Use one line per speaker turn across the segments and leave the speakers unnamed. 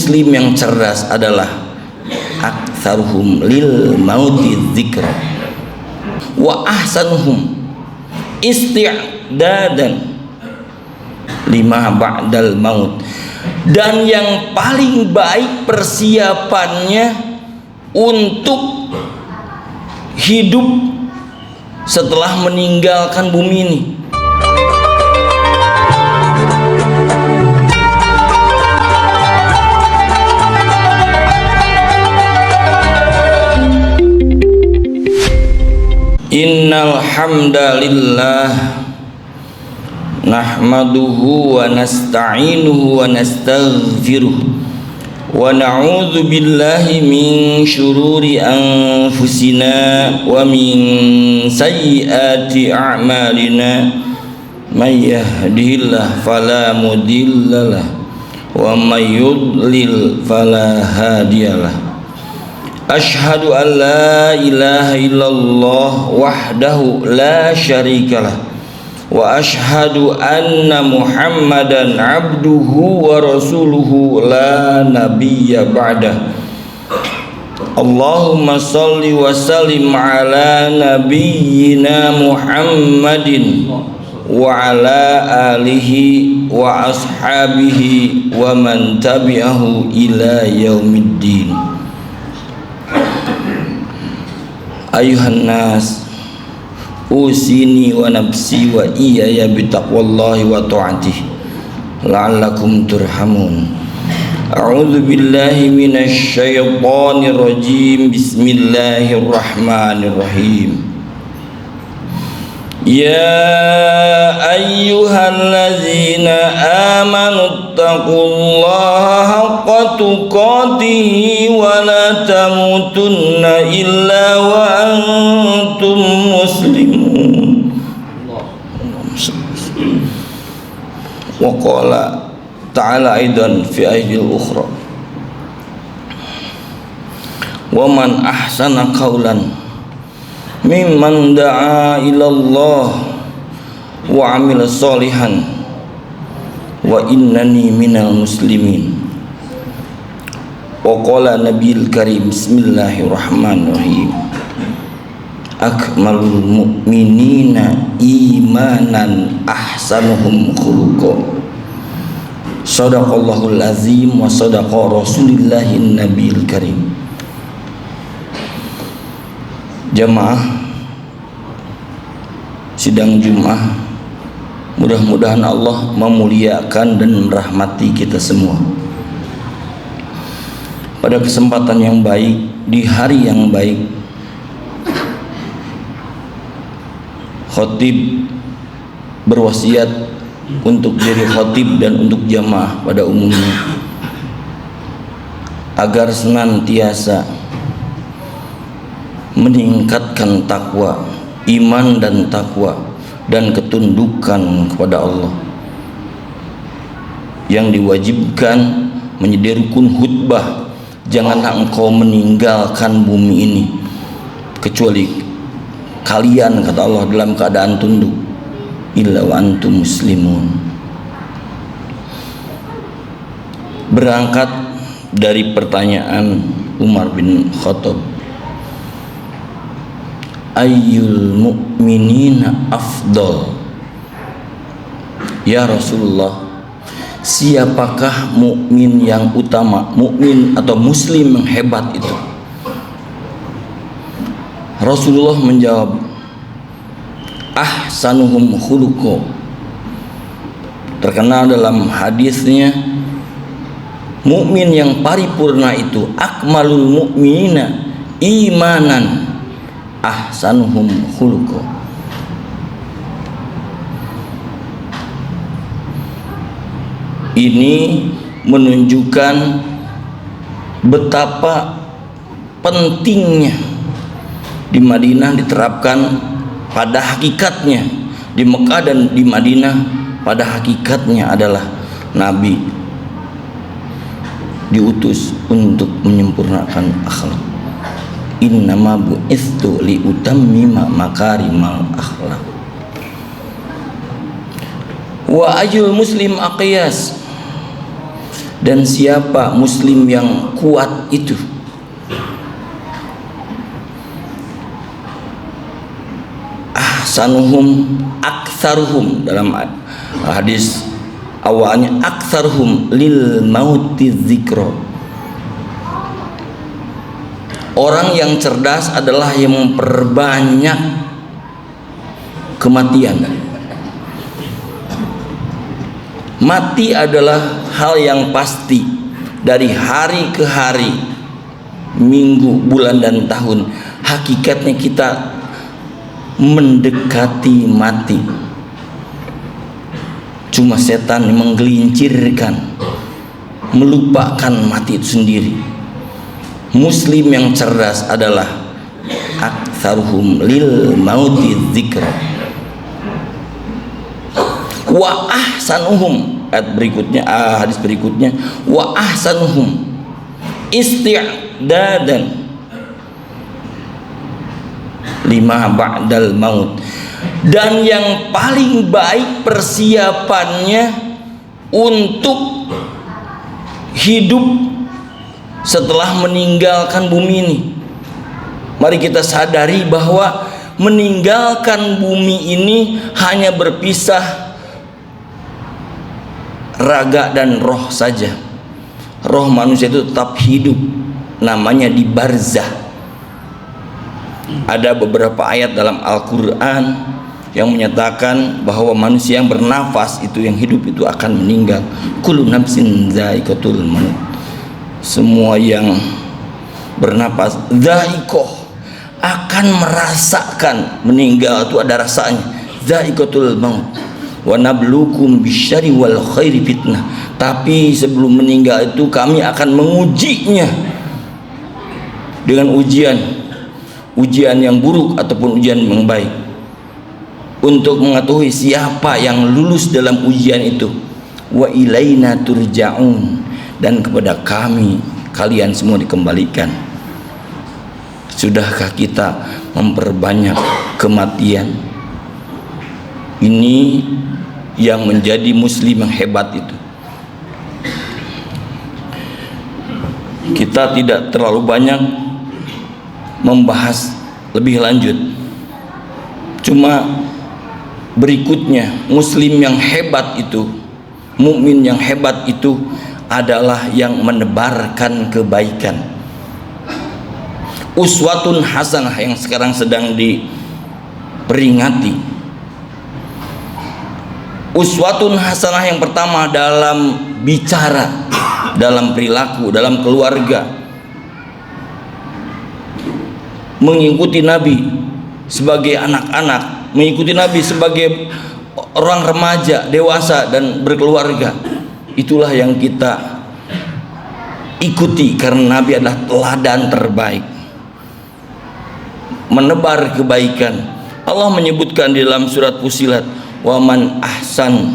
muslim yang cerdas adalah aktsaruhum lil mauti dzikra wa ahsanuhum isti'dadan lima ba'dal maut, dan yang paling baik persiapannya untuk hidup setelah meninggalkan bumi ini. Innal hamdalillah nahmaduhu wa nasta'inuhu wa nastaghfiruh wa na'udzu billahi min syururi anfusina wa min sayyiati a'malina may yahdihillahu fala mudhillalah wa may yudlil fala hadiyalah. Ashhadu an la ilaha illallah wahdahu la syarikalah wa ashhadu anna Muhammadan abduhu wa rasuluhu la nabiyya ba'dah. Allahumma salli wa sallim ala nabiyyina Muhammadin wa ala alihi wa ashabihi wa man tabi'ahu ila yaumiddin. Ayuhan nas, usini wa nafsi wa iyaya bitaqwallahi wa ta'atih la'allakum turhamun. A'udzu billahi minasy syaithanir rajim. Bismillahirrahmanirrahim. Ya ayyuhallazina amanu taqullaha haqqa tuqatih wa la tamutunna illa wa antum muslimun. Wa qala ta'ala aidan fi ayatil ukhra, wa man ahsana qawlan mimman da'a ilallah wa amila salihan wa innani minal muslimin. Wa qala nabiyul karim bismillahirrahmanirrahim akmalul mu'minina imanan ahsanuhum khuluqa. Sadaqallahul azim wa sadaqa rasulillahin nabiyul karim. Jamaah sidang Jumat, mudah-mudahan Allah memuliakan dan merahmati kita semua. Pada kesempatan yang baik, di hari yang baik, khatib berwasiat untuk diri khatib dan untuk jamaah pada umumnya agar senantiasa meningkatkan takwa, iman dan takwa dan ketundukan kepada Allah. Yang diwajibkan menjadi rukun khutbah, janganlah engkau meninggalkan bumi ini kecuali kalian, kata Allah, dalam keadaan tunduk, illa wa antum muslimun. Berangkat dari pertanyaan Umar bin Khattab, ayyul mu'minina afdal, ya Rasulullah, siapakah mukmin yang utama, mukmin atau muslim yang hebat itu? Rasulullah menjawab, ahsanuhum khuluqa. Terkenal dalam hadisnya, mukmin yang paripurna itu akmalul mu'minina imanan ahsanuhum khuluqa. Ini menunjukkan betapa pentingnya di Madinah diterapkan pada hakikatnya. Di Mekah dan di Madinah pada hakikatnya adalah Nabi diutus untuk menyempurnakan akhlak. Innama bu'itsu liutammima makarimal akhlak. Wa ajul muslim aqyas, Dan siapa muslim yang kuat itu? Ahsanuhum aktsaruhum, dalam hadis awalnya aktsaruhum lil mauti dzikra. Orang yang cerdas adalah yang memperbanyak kematian. Mati adalah hal yang pasti dari hari ke hari, minggu, bulan, dan tahun. Hakikatnya kita mendekati mati. Cuma setan menggelincirkan, melupakan mati itu sendiri. Muslim yang cerdas adalah aktsaruhum lil mauti dzikra. Wa ahsanuhum, ayat berikutnya, hadis berikutnya, wa ahsanuhum isti'dadan lima ba'dal maut. Dan yang paling baik persiapannya untuk hidup setelah meninggalkan bumi ini. Mari kita sadari bahwa meninggalkan bumi ini hanya berpisah raga dan roh saja. Roh manusia itu tetap hidup, namanya di barzah. Ada beberapa ayat dalam Al-Quran yang menyatakan bahwa manusia yang bernafas itu, yang hidup itu akan meninggal. Kullu nafsin dha'iqatul maut. Semua yang bernapas dha'iqah akan merasakan meninggal, itu ada rasanya. Dha'iqatul maut. Wa nabluukum bisyarri wal khairi fitnah. Tapi sebelum meninggal itu kami akan mengujinya dengan ujian yang buruk ataupun ujian yang baik, untuk mengetahui siapa yang lulus dalam ujian itu. Wa ilaina turja'un, dan kepada kami kalian semua dikembalikan. Sudahkah kita memperbanyak kematian? Ini yang menjadi muslim yang hebat itu. Kita tidak terlalu banyak membahas lebih lanjut. Cuma berikutnya, muslim yang hebat itu, mukmin yang hebat itu adalah yang menebarkan kebaikan. Uswatun hasanah yang sekarang sedang diperingati. Uswatun hasanah yang pertama dalam bicara, dalam perilaku, dalam keluarga, mengikuti Nabi sebagai anak-anak, mengikuti Nabi sebagai orang remaja, dewasa, dan berkeluarga. Itulah yang kita ikuti, karena Nabi adalah teladan terbaik. Menebar kebaikan. Allah menyebutkan di dalam surat Fussilat, wa man ahsan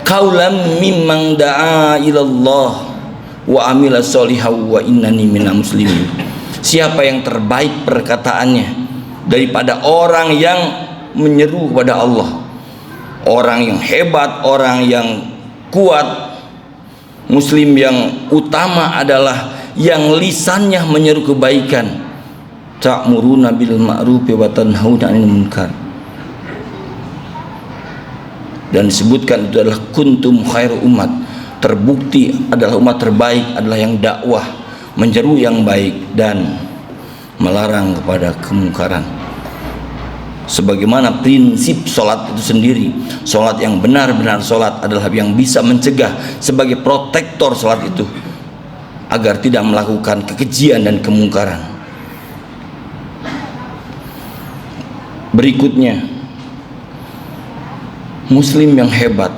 qaulan mimman da'a ilallah wa amila sholihan wa innani minal muslimin. Siapa yang terbaik perkataannya daripada orang yang menyeru kepada Allah, orang yang hebat, orang yang kuat. Muslim yang utama adalah yang lisannya menyeru kebaikan. Ta'muruna bil ma'ruf wa tanhauna 'anil munkar. Dan disebutkan itu adalah kuntum khairu umat. Terbukti adalah umat terbaik adalah yang dakwah, menyeru yang baik dan melarang kepada kemungkaran. Sebagaimana prinsip sholat itu sendiri, sholat yang benar-benar sholat adalah yang bisa mencegah, sebagai protektor sholat itu, agar tidak melakukan kekejian dan kemungkaran. Berikutnya, muslim yang hebat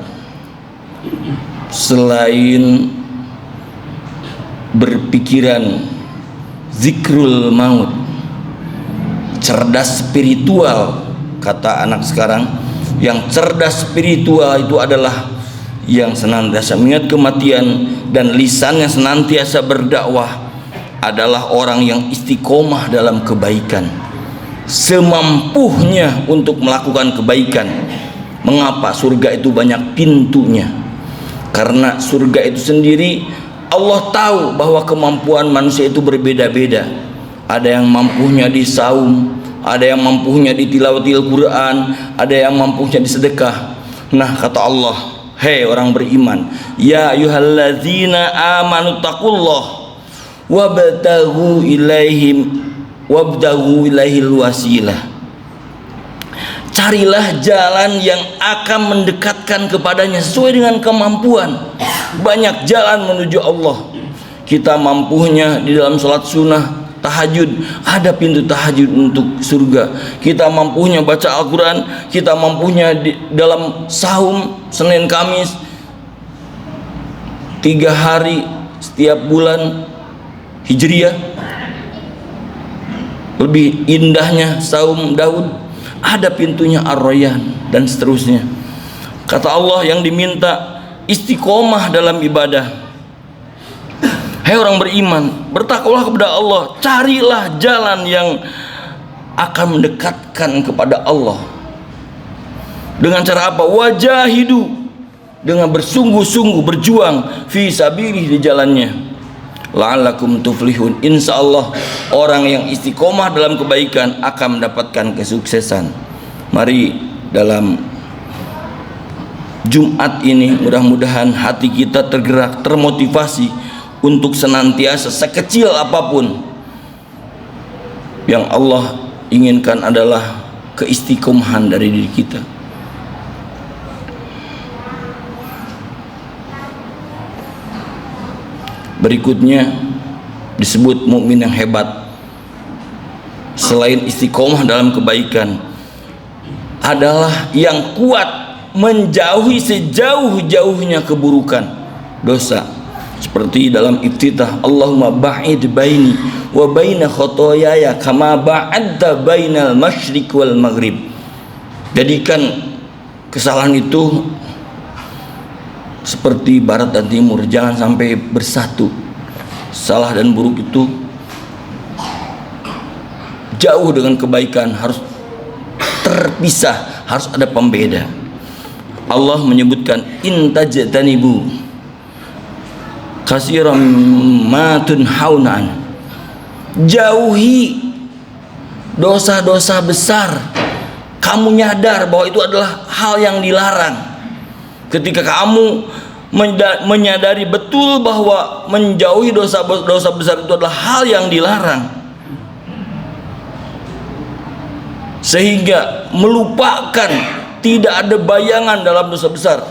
selain berpikiran zikrul maut, cerdas spiritual, kata anak sekarang, yang cerdas spiritual itu adalah yang senantiasa mengingat kematian dan lisannya senantiasa berdakwah, adalah orang yang istiqomah dalam kebaikan, semampunya untuk melakukan kebaikan. Mengapa? Surga itu banyak pintunya. Karena surga itu sendiri Allah tahu bahwa kemampuan manusia itu berbeda-beda. Ada yang mampunya di saum, ada yang mampunya di tilawatil Quran, ada yang mampunya di sedekah. Nah, kata Allah, hei orang beriman, ya ayyuhalladzina amanu taqullah wabtaghu ilaihil wasilah. Carilah jalan yang akan mendekatkan kepadanya sesuai dengan kemampuan. Banyak jalan menuju Allah. Kita mampunya di dalam salat sunnah, tahajud, ada pintu tahajud untuk surga. Kita mampunya baca Al-Quran, kita mampunya di dalam saum Senin Kamis 3 hari setiap bulan Hijriah. Lebih indahnya saum Daud, ada pintunya Ar-Rayyan dan seterusnya. Kata Allah yang diminta istiqomah dalam ibadah. Hai orang beriman, bertakwalah kepada Allah, carilah jalan yang akan mendekatkan kepada Allah. Dengan cara apa? Wajahidu, dengan bersungguh-sungguh berjuang fi sabilihi, di jalannya. La'allakum tuflihun. Insyaallah orang yang istiqomah dalam kebaikan akan mendapatkan kesuksesan. Mari dalam Jumat ini mudah-mudahan hati kita tergerak, termotivasi untuk senantiasa sekecil apapun yang Allah inginkan adalah keistiqomahan dari diri kita. Berikutnya disebut mukmin yang hebat. Selain istiqomah dalam kebaikan, adalah yang kuat menjauhi sejauh-jauhnya keburukan, dosa. Seperti dalam iftitah, Allahumma ba'id baini wa baina khotoyaya kama ba'adta bainal masyriq wal maghrib. Jadikan kesalahan itu seperti barat dan timur, jangan sampai bersatu. Salah dan buruk itu jauh dengan kebaikan, harus terpisah, harus ada pembeda. Allah menyebutkan intajtanibu kasiran ma tunhauna, jauhi dosa-dosa besar. Kamu nyadar bahwa itu adalah hal yang dilarang. Ketika kamu menyadari betul bahwa menjauhi dosa-dosa besar itu adalah hal yang dilarang, sehingga melupakan, tidak ada bayangan dalam dosa besar.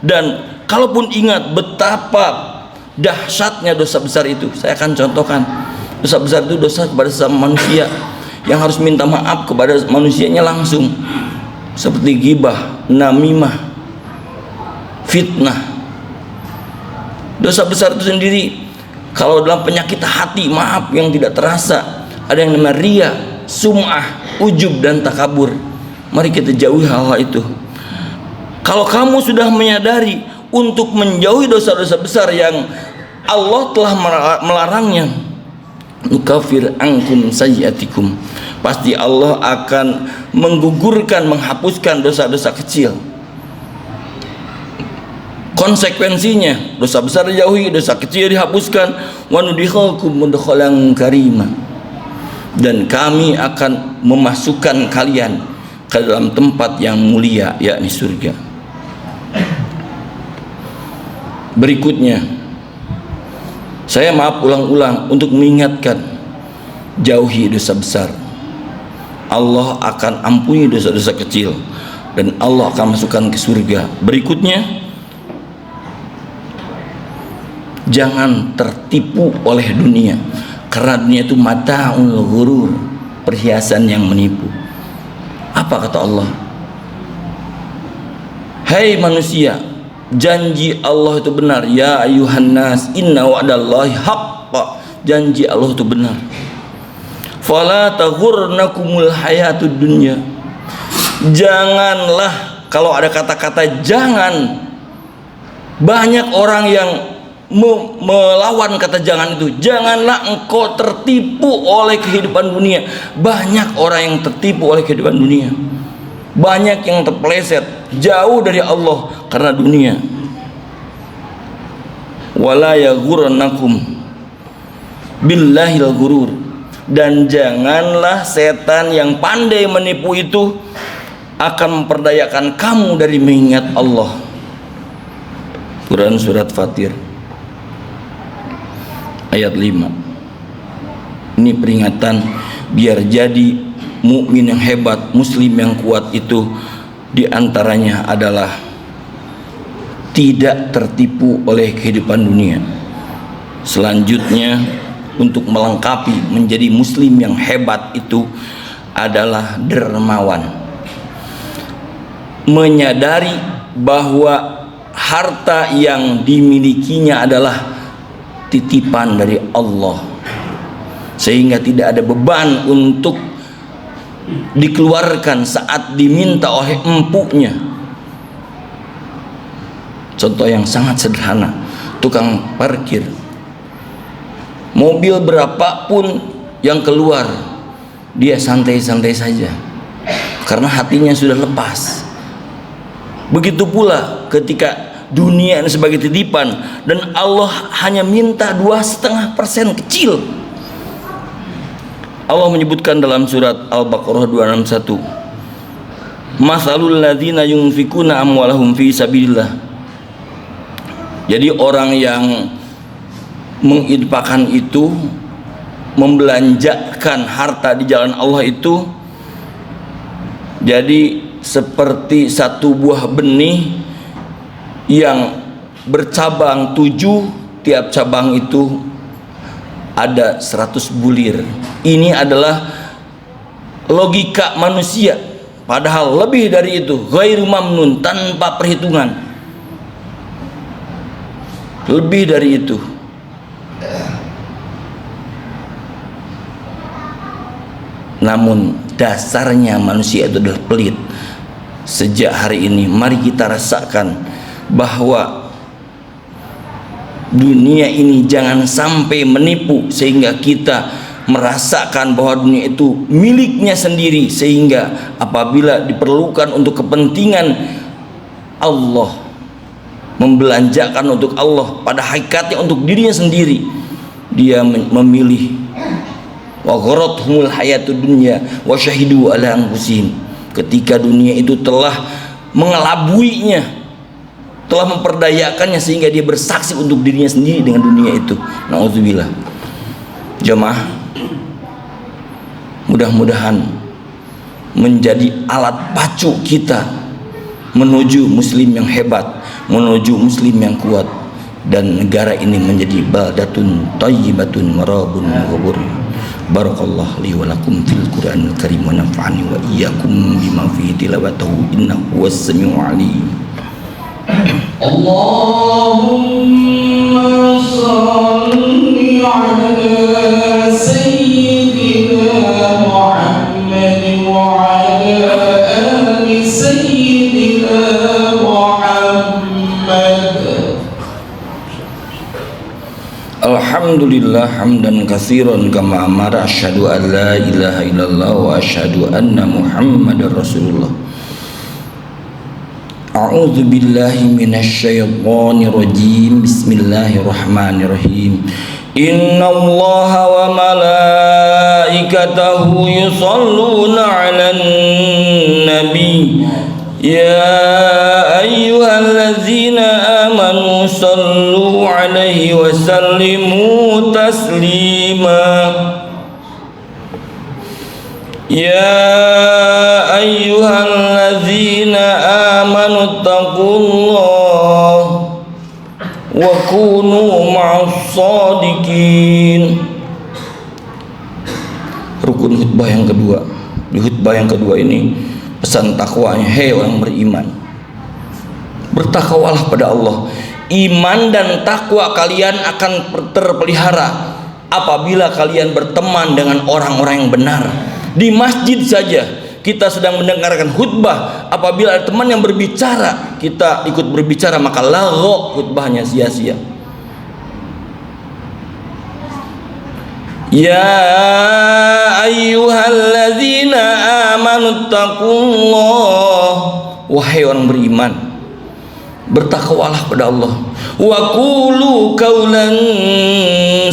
Dan kalaupun ingat betapa dahsyatnya dosa besar itu, saya akan contohkan. Dosa besar itu dosa kepada sesama manusia yang harus minta maaf kepada manusianya langsung, seperti ghibah, namimah, fitnah. Dosa besar itu sendiri kalau dalam penyakit hati, maaf, yang tidak terasa, ada yang namanya riya, sum'ah, ujub dan takabur. Mari kita jauhi hal-hal itu. Kalau kamu sudah menyadari untuk menjauhi dosa-dosa besar yang Allah telah melarangnya, nukafir angkum sayyiatikum, pasti Allah akan menggugurkan, menghapuskan dosa-dosa kecil. Konsekuensinya dosa besar dijauhi, dosa kecil dihapuskan. Wa nudkhilukum mudkhalan karima, dan kami akan memasukkan kalian ke dalam tempat yang mulia, yakni surga. Berikutnya, saya maaf ulang-ulang untuk mengingatkan, jauhi dosa besar. Allah akan ampuni dosa-dosa kecil dan Allah akan masukkan ke surga. Berikutnya, jangan tertipu oleh dunia, karena dunia itu mata'ul ghurur, perhiasan yang menipu. Apa kata Allah? Hai manusia, janji Allah itu benar. Ya ayuhan nas, inna wa'dallahi haqqa, janji Allah itu benar. Fala taghurnakumul hayatud dunya, janganlah, kalau ada kata-kata jangan, banyak orang yang melawan kata jangan itu. Janganlah engkau tertipu oleh kehidupan dunia. Banyak orang yang tertipu oleh kehidupan dunia, banyak yang terpeleset jauh dari Allah karena dunia. wala yaghurrannakum billahil ghurur, dan janganlah setan yang pandai menipu itu akan memperdayakan kamu dari mengingat Allah. Quran surat Fatir ayat 5. Ini peringatan biar jadi mukmin yang hebat, muslim yang kuat itu diantaranya adalah tidak tertipu oleh kehidupan dunia. Selanjutnya, untuk melengkapi menjadi muslim yang hebat itu adalah dermawan, menyadari bahwa harta yang dimilikinya adalah titipan dari Allah, sehingga tidak ada beban untuk dikeluarkan saat diminta oleh empunya. Contoh yang sangat sederhana, tukang parkir, mobil berapapun yang keluar, dia santai-santai saja karena hatinya sudah lepas. Begitu pula ketika dunia ini sebagai titipan dan Allah hanya minta 2,5% kecil. Allah menyebutkan dalam surat Al-Baqarah 261, masalul ladzina yunfikuna amwalahum fi sabilillah. Jadi orang yang menginfakkan itu, membelanjakan harta di jalan Allah itu, jadi seperti satu buah benih yang bercabang 7, tiap cabang itu ada 100 bulir. Ini adalah logika manusia, padahal lebih dari itu, ghairu mamnun, tanpa perhitungan, lebih dari itu. Namun dasarnya manusia itu adalah pelit. Sejak hari ini mari kita rasakan bahwa dunia ini jangan sampai menipu sehingga kita merasakan bahwa dunia itu miliknya sendiri, sehingga apabila diperlukan untuk kepentingan Allah, membelanjakan untuk Allah, pada hakikatnya untuk dirinya sendiri, dia memilih wa gharathumul hayatud dunya wa syahidu ala anfusihim. Ketika dunia itu telah mengelabuinya, telah memperdayakannya sehingga dia bersaksi untuk dirinya sendiri dengan dunia itu. Nauzubillah. Jemaah, mudah-mudahan menjadi alat pacu kita menuju muslim yang hebat, menuju muslim yang kuat, dan negara ini menjadi baldatun thayyibatun warabun ghafur. Barakallahu li wa lakum fil Qur'anil Karim wa nafa'ani wa iyyakum bima fihi tilawatuhu innahu huwas samiul alim. Allahumma shalli ala sayyidina Muhammad wa ala ali sayyidina Muhammad. Alhamdulillah hamdan katsiran kama amara, asyhadu an la ilaha illallah wa asyhadu anna Muhammadar Rasulullah. A'udzu billahi minasy syaithanir rajim. Bismillahirrahmanirrahim. Innallaha wa malaikatahu yusholluna 'alan nabi. Ya ayyuhallazina amanu sallu 'alaihi wa sallimu taslima. Ya ayyuhallazina amanu taqullah wa kunu ma'as shadiqin. Rukun khutbah yang kedua. Di khutbah yang kedua ini pesan takwanya, hei orang beriman, bertakwalah pada Allah. Iman dan takwa kalian akan terpelihara apabila kalian berteman dengan orang-orang yang benar. Di masjid saja kita sedang mendengarkan khutbah, apabila ada teman yang berbicara, kita ikut berbicara, maka lagho, khutbahnya sia-sia. Ya ayyuhalladzina amanu taqullah, wahai orang beriman, bertakwalah pada Allah. wa qulu qawlan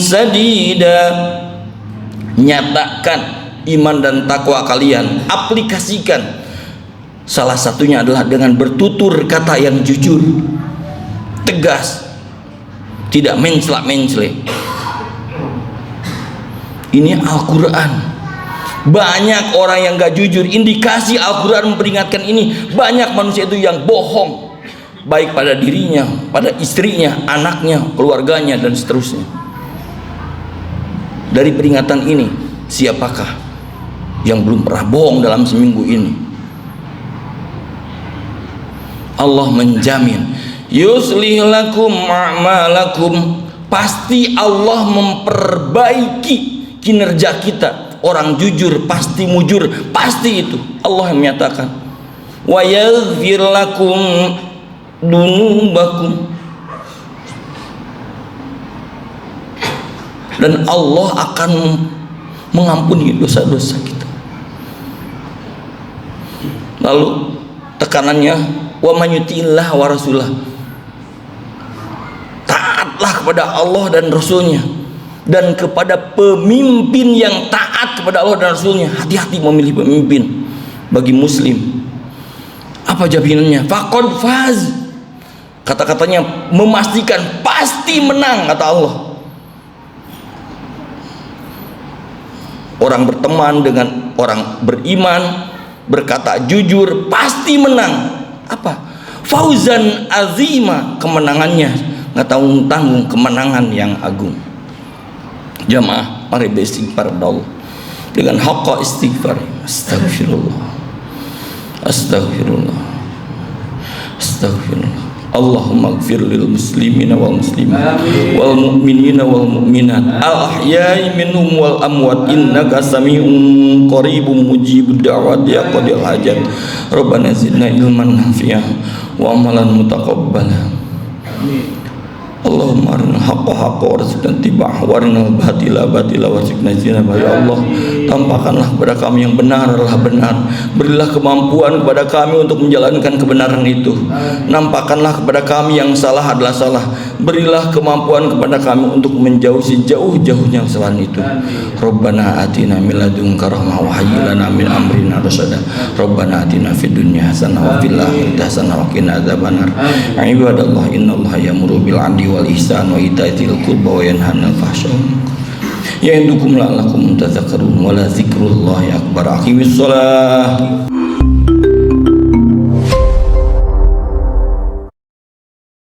sadida. Nyatakan iman dan takwa kalian, aplikasikan. Salah satunya adalah dengan bertutur kata yang jujur, tegas, tidak mencela-mencela. Ini Al-Quran. Banyak orang yang gak jujur. Indikasi Al-Quran memperingatkan ini. Banyak manusia itu yang bohong, baik pada dirinya, pada istrinya, anaknya, keluarganya, dan seterusnya. Dari peringatan ini, siapakah yang belum pernah bohong dalam seminggu ini? Allah menjamin, yuslih lakum a'malakum. Pasti Allah memperbaiki kinerja kita. Orang jujur pasti mujur, pasti itu Allah yang menyatakan. Wa yaghfir lakum dunubakum. Dan Allah akan mengampuni dosa-dosa kita. Lalu tekanannya, wa man yuti'illah wa rasulah. Taatlah kepada Allah dan Rasulnya, dan kepada pemimpin yang taat kepada Allah dan Rasulnya. Hati-hati memilih pemimpin bagi muslim. Apa jaminannya? Faqad faz. Kata-katanya memastikan pasti menang, kata Allah. Orang berteman dengan orang beriman, berkata jujur, pasti menang. Apa? Fauzan azima, kemenangannya nggak tanggung-tanggung, kemenangan yang agung. Jamaah, mari beristighfar kepada Allah dengan haqqa istighfar. Astagfirullah, astagfirullah, astagfirullah. Allahumma ighfir lil muslimina wal muslimat wal mu'minina wal mu'minat al ahya'i minhum wal amwat innaka sami'un qaribun mujibud da'wati ya qadil hajat. Rabbana zidna ilman nafi'ah wa amalan mutaqabbala. Allahumma arina haqqa haqqa warzuqna ittiba'ah wa arina batila batila warzuqna ijtinabah. Ya Allah, tampakkanlah kepada kami yang benar adalah benar. Berilah kemampuan kepada kami untuk menjalankan kebenaran itu. Nampakkanlah kepada kami yang salah adalah salah. Berilah kemampuan kepada kami untuk menjauhi sejauh-jauhnya kesalahan itu. Rabbana atina min ladunka rahmah wa hayyi lana min amrina rasyada. Rabbana atina fid dunya hasanah wa fil akhirati hasanah wa qina adzabannar. Ibadallah, innallaha ya'muru bil 'adli wal ihsan wa itaa'il qurba wa yanha 'anil fahsya'i ya'idukum la'allakum tadhakkarun wa la dzikrullahi akbar. Aqimissalah.